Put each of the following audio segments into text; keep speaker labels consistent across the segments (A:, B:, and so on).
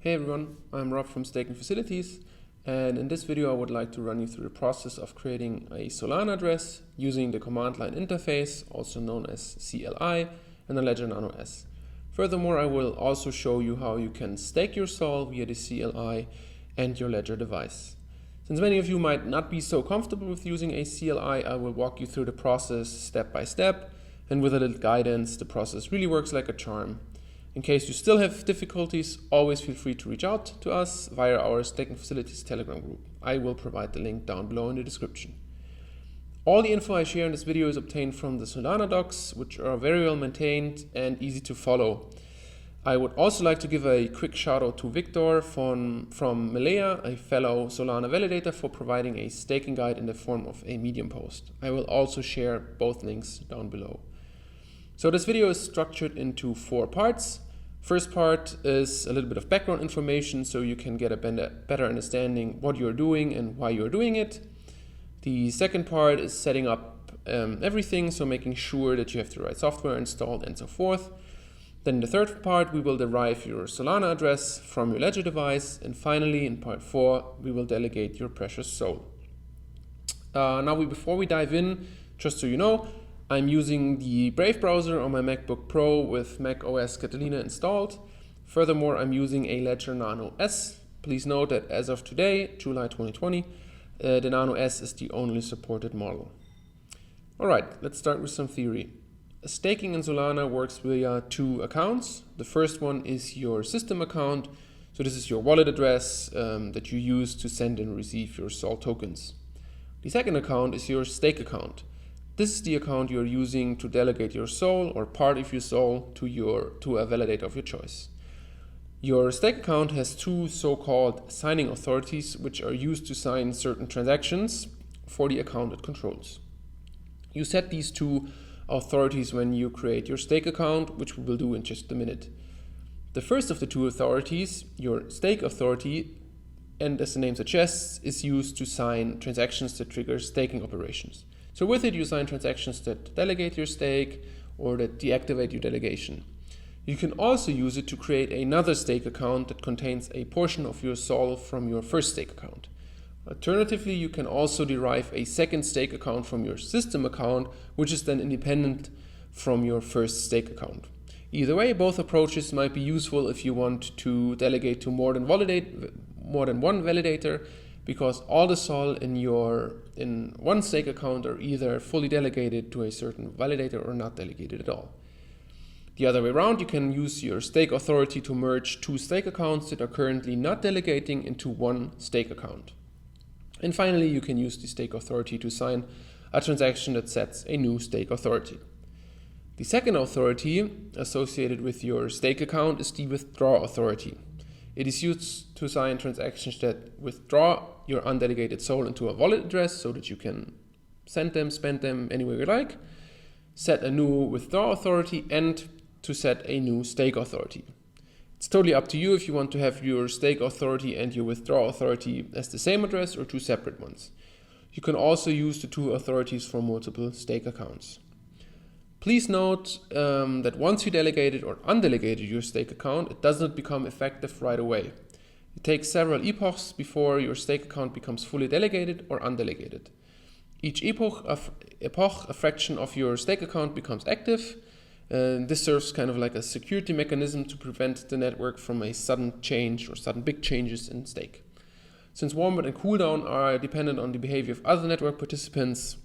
A: Hey everyone, I'm Rob from Staking Facilities, and in this video I would like to run you through the process of creating a Solana address using the command line interface, also known as CLI, and the Ledger Nano S. Furthermore, I will also show you how you can stake your SOL via the CLI and your Ledger device. Since many of you might not be so comfortable with using a CLI, I will walk you through the process step by step, and with a little guidance, the process really works like a charm. In case you still have difficulties, always feel free to reach out to us via our Staking Facilities Telegram group. I will provide the link down below in the description. All the info I share in this video is obtained from the Solana docs, which are very well maintained and easy to follow. I would also like to give a quick shout out to Victor from Malaya, a fellow Solana Validator, for providing a staking guide in the form of a Medium post. I will also share both links down below. So this video is structured into 4 parts. First part is a little bit of background information so you can get a better understanding what you're doing and why you're doing it. The second part is setting up everything, so making sure that you have the right software installed and so forth. Then the third part, we will derive your Solana address from your Ledger device. And finally, in part 4, we will delegate your precious SOL. Before we dive in, just so you know, I'm using the Brave browser on my MacBook Pro with Mac OS Catalina installed. Furthermore, I'm using a Ledger Nano S. Please note that as of today, July 2020, the Nano S is the only supported model. Alright, let's start with some theory. Staking in Solana works via 2 accounts. The first one is your system account. So this is your wallet address that you use to send and receive your SOL tokens. The second account is your stake account. This is the account you're using to delegate your SOL or part of your SOL to a validator of your choice. Your stake account has 2 so-called signing authorities, which are used to sign certain transactions for the account it controls. You set these 2 authorities when you create your stake account, which we will do in just a minute. The first of the 2 authorities, your stake authority, and as the name suggests, is used to sign transactions that trigger staking operations. So with it, you sign transactions that delegate your stake or that deactivate your delegation. You can also use it to create another stake account that contains a portion of your SOL from your first stake account. Alternatively, you can also derive a second stake account from your system account, which is then independent from your first stake account. Either way, both approaches might be useful if you want to delegate to more than one validator, because all the SOL in one stake account are either fully delegated to a certain validator or not delegated at all. The other way around, you can use your stake authority to merge 2 stake accounts that are currently not delegating into one stake account. And finally, you can use the stake authority to sign a transaction that sets a new stake authority. The second authority associated with your stake account is the withdraw authority. It is used to sign transactions that withdraw your undelegated SOL into a wallet address so that you can send them, spend them anywhere you like, set a new withdraw authority, and to set a new stake authority. It's totally up to you if you want to have your stake authority and your withdraw authority as the same address or 2 separate ones. You can also use the 2 authorities for multiple stake accounts. Please note that once you delegated or undelegated your stake account, it does not become effective right away. It takes several epochs before your stake account becomes fully delegated or undelegated. Each epoch, a fraction of your stake account becomes active. This serves kind of like a security mechanism to prevent the network from a sudden change or sudden big changes in stake. Since warm-up and cooldown are dependent on the behavior of other network participants,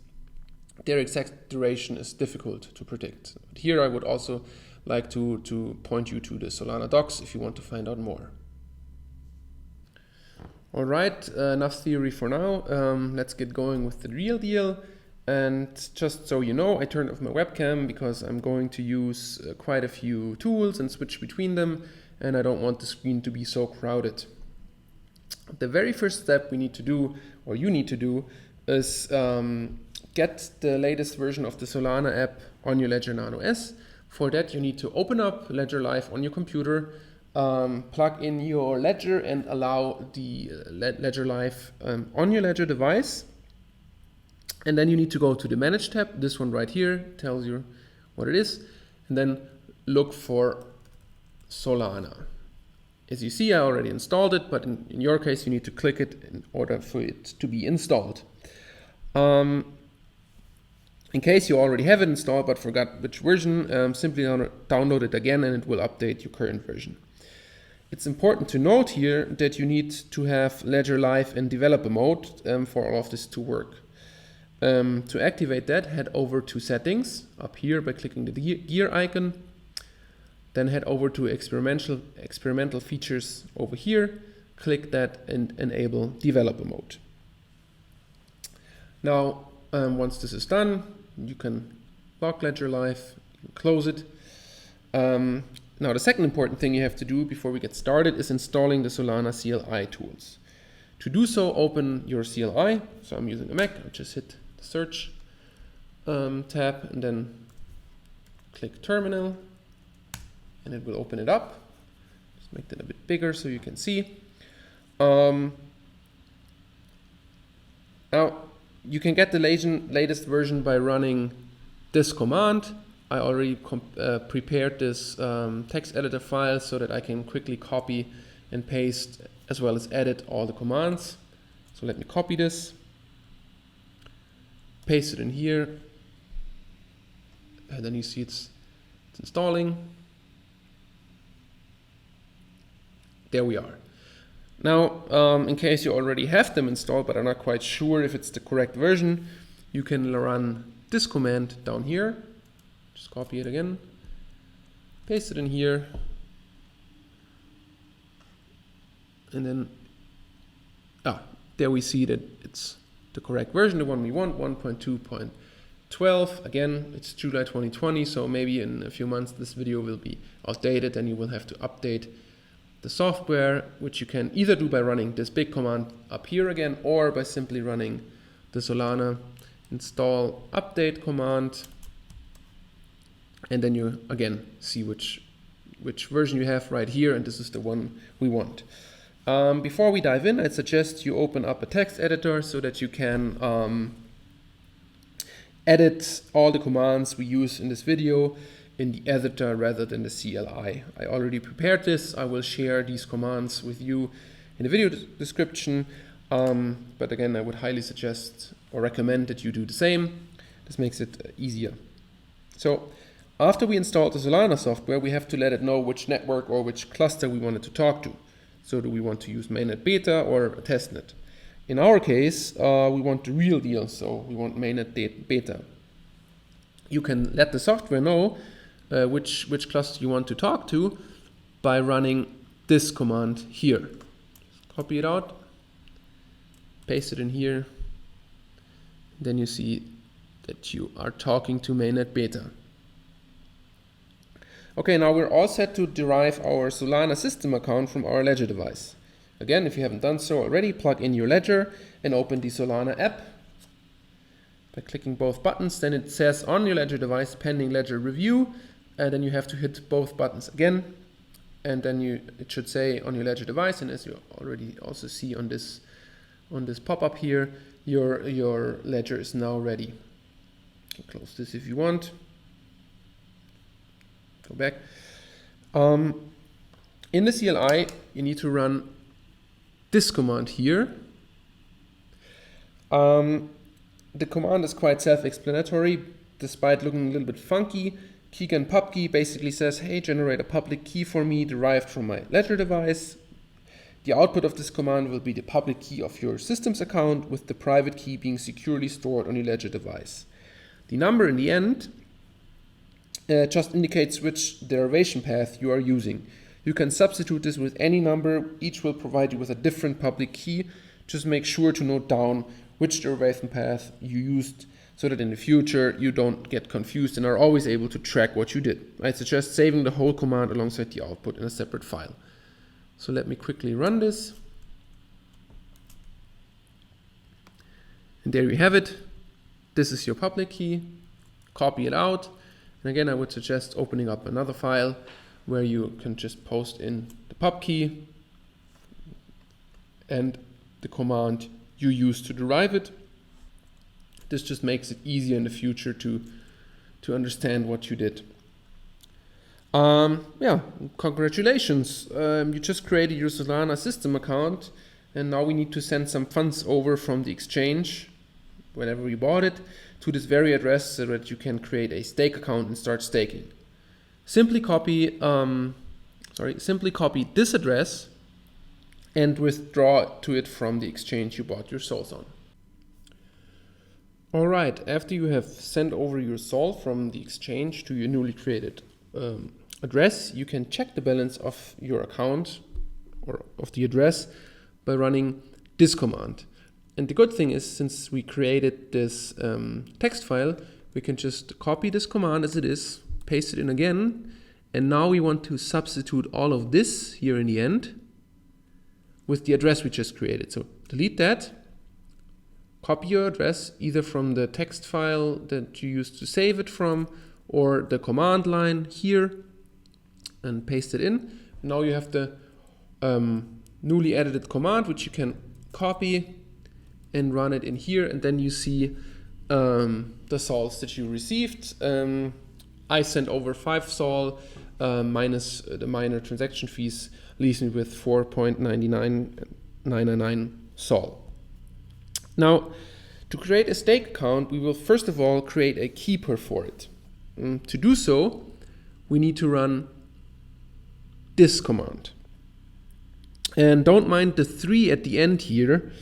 A: their exact duration is difficult to predict. But here I would also like to point you to the Solana docs if you want to find out more. Alright, enough theory for now. Let's get going with the real deal. And just so you know, I turned off my webcam because I'm going to use quite a few tools and switch between them, and I don't want the screen to be so crowded. The very first step we need to do, or you need to do, is get the latest version of the Solana app on your Ledger Nano S. For that, you need to open up Ledger Live on your computer, plug in your Ledger and allow the Ledger Live on your Ledger device. And then you need to go to the Manage tab. This one right here tells you what it is. And then look for Solana. As you see, I already installed it, but in your case, you need to click it in order for it to be installed. In case you already have it installed but forgot which version, simply download it again and it will update your current version. It's important to note here that you need to have Ledger Live in developer mode for all of this to work. To activate that, head over to settings up here by clicking the gear icon. Then head over to experimental features over here, click that and enable developer mode. Now, once this is done, you can lock Ledger Live, you can close it. Now, the second important thing you have to do before we get started is installing the Solana CLI tools. To do so, open your CLI. So I'm using a Mac, I'll just hit the search tab and then click terminal. And it will open it up. Just make that a bit bigger so you can see. Now, you can get the latest version by running this command. I already prepared this text editor file so that I can quickly copy and paste as well as edit all the commands. So let me copy this, paste it in here, and then you see it's installing. There we are. Now, in case you already have them installed but are not quite sure if it's the correct version, you can run this command down here. Just copy it again, paste it in here, and then, there we see that it's the correct version, the one we want, 1.2.12. Again, it's July 2020, so maybe in a few months this video will be outdated and you will have to update the software, which you can either do by running this big command up here again, or by simply running the Solana install update command, and then you again see which version you have right here, and this is the one we want. Before we dive in, I'd suggest you open up a text editor so that you can edit all the commands we use in this video in the editor rather than the CLI. I already prepared this. I will share these commands with you in the video description. But again, I would highly suggest or recommend that you do the same. This makes it easier. So after we installed the Solana software, we have to let it know which network or which cluster we wanted to talk to. So do we want to use mainnet beta or a testnet? In our case, we want the real deal, so we want mainnet beta. You can let the software know which cluster you want to talk to by running this command here. Just copy it out, paste it in here, then you see that you are talking to mainnet beta. Okay, now we're all set to derive our Solana system account from our Ledger device. Again, if you haven't done so already, plug in your Ledger and open the Solana app. By clicking both buttons, then it says on your Ledger device pending Ledger review, and then you have to hit both buttons again, and then it should say on your Ledger device, and as you already also see on this pop-up here, your Ledger is now ready. You can close this if you want. Go back. In the CLI, you need to run this command here. The command is quite self-explanatory, despite looking a little bit funky. Keygen pub-key basically says, hey, generate a public key for me derived from my Ledger device. The output of this command will be the public key of your systems account, with the private key being securely stored on your Ledger device. The number in the end just indicates which derivation path you are using. You can substitute this with any number. Each will provide you with a different public key. Just make sure to note down which derivation path you used so that in the future you don't get confused and are always able to track what you did. I suggest saving the whole command alongside the output in a separate file. So let me quickly run this. And there you have it. This is your public key. Copy it out. And again, I would suggest opening up another file where you can just post in the pub key and the command you use to derive it. This just makes it easier in the future to understand what you did. Yeah, congratulations. You just created your Solana system account, and now we need to send some funds over from the exchange, whenever we bought it, to this very address so that you can create a stake account and start staking. Simply copy this address and withdraw to it from the exchange you bought your sols on. All right, after you have sent over your sol from the exchange to your newly created address, you can check the balance of your account or of the address by running this command. And the good thing is, since we created this text file, we can just copy this command as it is, paste it in again, and now we want to substitute all of this here in the end with the address we just created. So delete that, copy your address either from the text file that you used to save it from or the command line here, and paste it in. Now you have the newly edited command, which you can copy and run it in here, and then you see the sols that you received. I sent over 5 sol minus the minor transaction fees, leaves me with 4.99999 sol. Now, to create a stake account, we will first of all create a keeper for it. To do so, we need to run this command. And don't mind the 3 at the end here.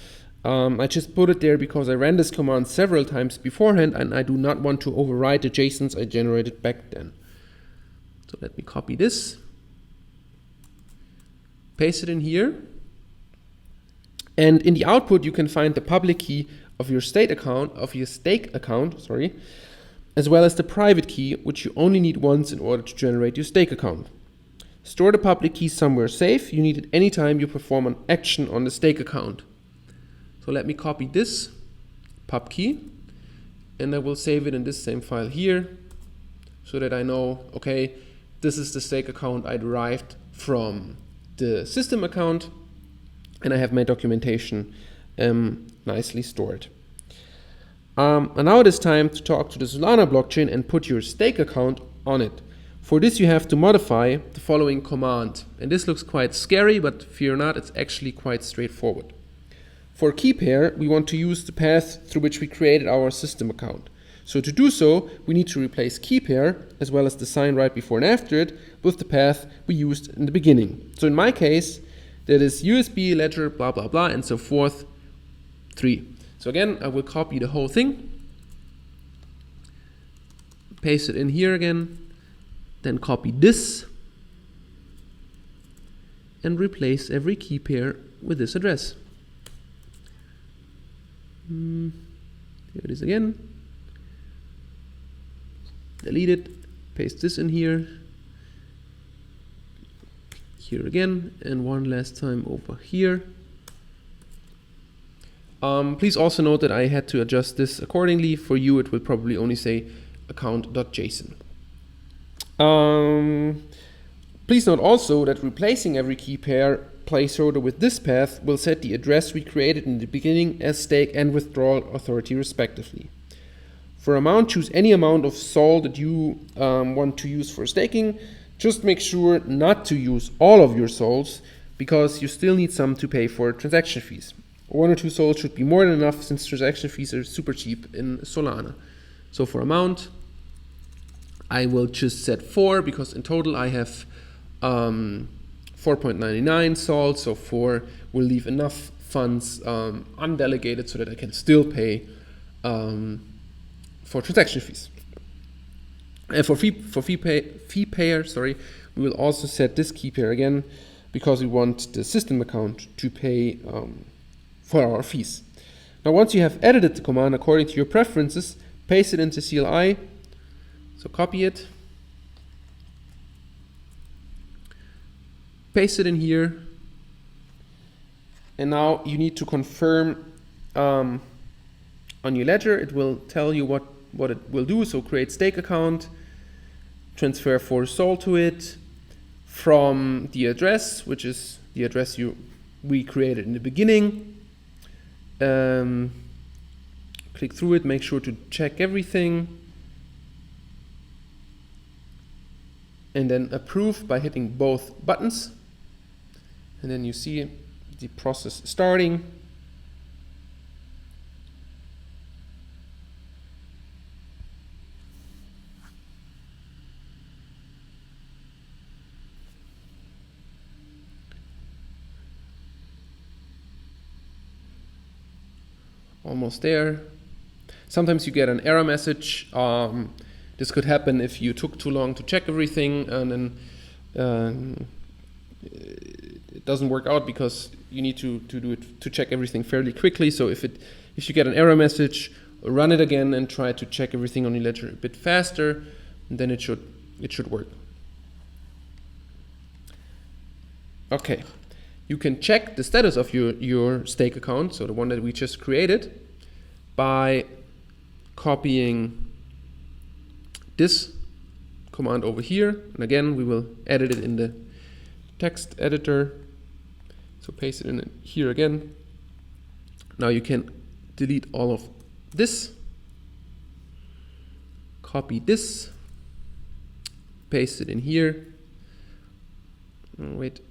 A: I just put it there because I ran this command several times beforehand and I do not want to overwrite the JSONs I generated back then. So let me copy this, paste it in here, and in the output you can find the public key of your stake account, as well as the private key, which you only need once in order to generate your stake account. Store the public key somewhere safe. You need it anytime you perform an action on the stake account. So let me copy this pub key, and I will save it in this same file here so that I know, okay, this is the stake account I derived from the system account, and I have my documentation nicely stored. And now it is time to talk to the Solana blockchain and put your stake account on it. For this you have to modify the following command. And this looks quite scary, but fear not, it's actually quite straightforward. For key pair, we want to use the path through which we created our system account. So to do so, we need to replace key pair, as well as the sign right before and after it, with the path we used in the beginning. So in my case, that is USB, ledger, blah, blah, blah, and so forth, 3. So again, I will copy the whole thing, paste it in here again, then copy this, and replace every key pair with this address. Here it is again. Delete it, paste this in here, here again, and one last time over here. Please also note that I had to adjust this accordingly. For you, it will probably only say account.json. Please note also that replacing every key pair placeholder with this path will set the address we created in the beginning as stake and withdrawal authority respectively. For amount, choose any amount of sol that you want to use for staking. Just make sure not to use all of your sols, because you still need some to pay for transaction fees. 1 or 2 sols should be more than enough, since transaction fees are super cheap in Solana. So for amount, I will just set 4, because in total I have 4.99 sol, so 4 will leave enough funds undelegated so that I can still pay for transaction fees. And for fee payer, we will also set this key pair again, because we want the system account to pay for our fees. Now once you have edited the command according to your preferences, paste it into CLI. So copy it, paste it in here, and now you need to confirm on your ledger. It will tell you what it will do. So create stake account, transfer 4 sol to it from the address, which is the address we created in the beginning. Click through it, make sure to check everything, and then approve by hitting both buttons. And then you see the process starting. Almost there. Sometimes you get an error message. This could happen if you took too long to check everything, and then it doesn't work out because you need to do it to check everything fairly quickly. So if you get an error message, run it again and try to check everything on your ledger a bit faster, and then it should work. Okay. You can check the status of your stake account, so the one that we just created, by copying this command over here. And again, we will edit it in the text editor. So paste it in here again. Now you can delete all of this, copy this, paste it in here. Oh, wait.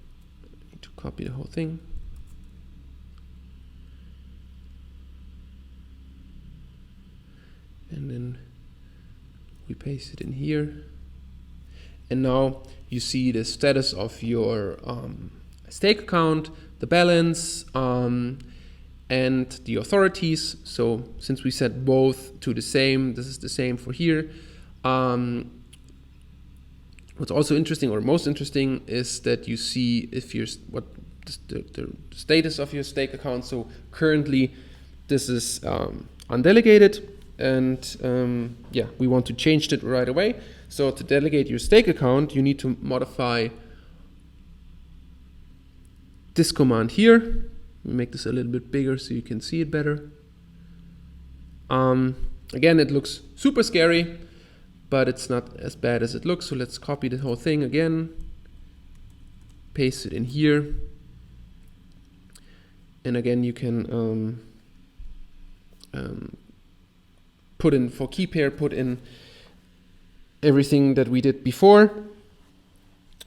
A: Copy the whole thing. And then we paste it in here. And now you see the status of your stake account, the balance, and the authorities. So since we set both to the same, this is the same for here. What's also interesting, or most interesting, is that you see if what the status of your stake account. So currently this is undelegated, and yeah, we want to change that right away. So to delegate your stake account, you need to modify this command here. Make this a little bit bigger so you can see it better. Again, it looks super scary, but it's not as bad as it looks. So let's copy the whole thing again, paste it in here. And again, you can put in, for key pair, put in everything that we did before.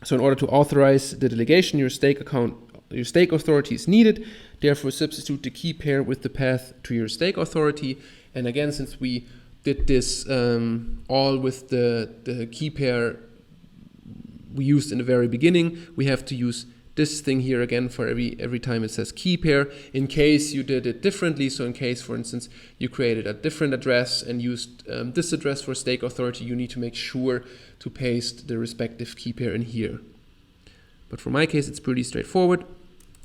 A: So in order to authorize the delegation, your stake account, your stake authority is needed. Therefore, substitute the key pair with the path to your stake authority. And again, since we did this all with the key pair we used in the very beginning, we have to use this thing here again for every time it says key pair, in case you did it differently. So in case, for instance, you created a different address and used this address for stake authority, you need to make sure to paste the respective key pair in here. But for my case, it's pretty straightforward.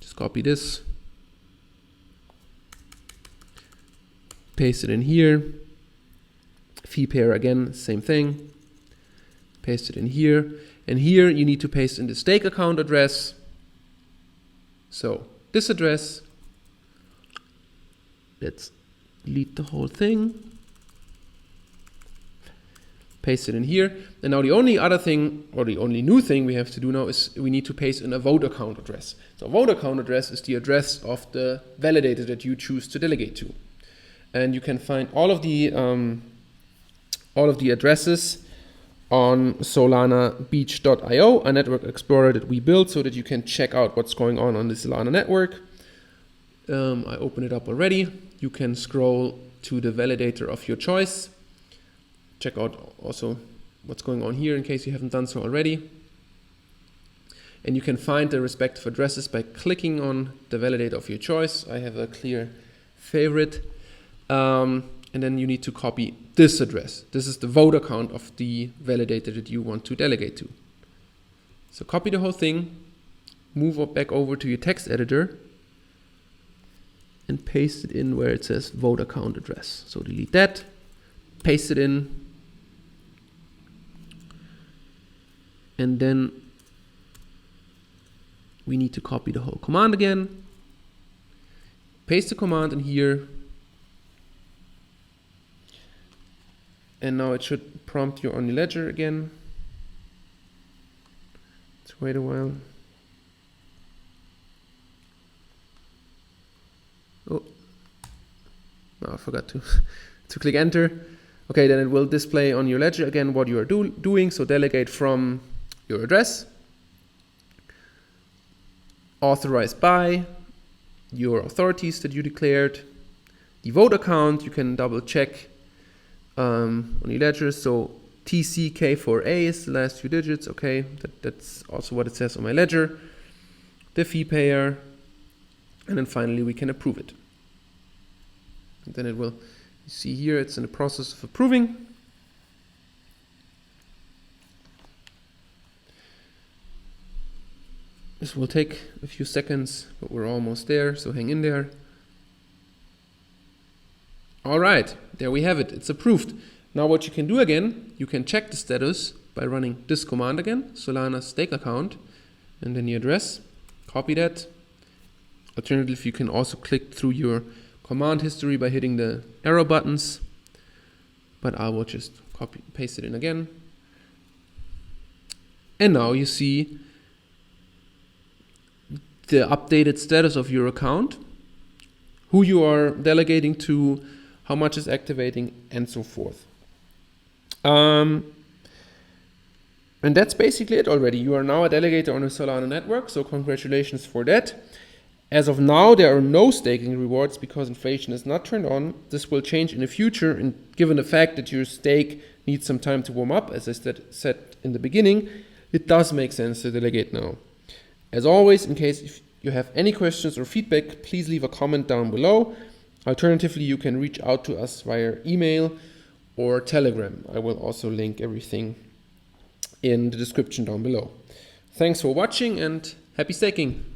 A: Just copy this, paste it in here. Fee pair again, same thing. Paste it in here. And here you need to paste in the stake account address. So this address, let's delete the whole thing. Paste it in here. And now the only other thing, or the only new thing we have to do now, is we need to paste in a vote account address. So a vote account address is the address of the validator that you choose to delegate to. And you can find all of the addresses on solanabeach.io, a network explorer that we built so that you can check out what's going on the Solana network. I open it up already. You can scroll to the validator of your choice. Check out also what's going on here in case you haven't done so already. And you can find the respective addresses by clicking on the validator of your choice. I have a clear favorite. And then you need to copy this address. This is the vote account of the validator that you want to delegate to. So copy the whole thing, move back over to your text editor, and paste it in where it says vote account address. So delete that, paste it in, and then we need to copy the whole command again, paste the command in here, and now it should prompt you on the ledger again. Let's wait a while. Oh, no, I forgot to click enter. Okay, then it will display on your ledger again what you are doing. So delegate from your address, authorized by, your authorities that you declared, the vote account, you can double check on your ledger. So TCK4A is the last few digits, okay, that's also what it says on my ledger, the fee payer, and then finally we can approve it. And then it will, you see here, it's in the process of approving. This will take a few seconds, but we're almost there, so hang in there. All right, there we have it, it's approved. Now what you can do again, you can check the status by running this command again, Solana Stake Account, and then the address, copy that. Alternatively, you can also click through your command history by hitting the arrow buttons, but I will just copy paste it in again. And now you see the updated status of your account, who you are delegating to, how much is activating, and so forth. And that's basically it already. You are now a delegator on the Solana network, so congratulations for that. As of now, there are no staking rewards because inflation is not turned on. This will change in the future, and given the fact that your stake needs some time to warm up, as I said in the beginning, it does make sense to delegate now. As always, in case if you have any questions or feedback, please leave a comment down below. Alternatively, you can reach out to us via email or Telegram. I will also link everything in the description down below. Thanks for watching and happy staking!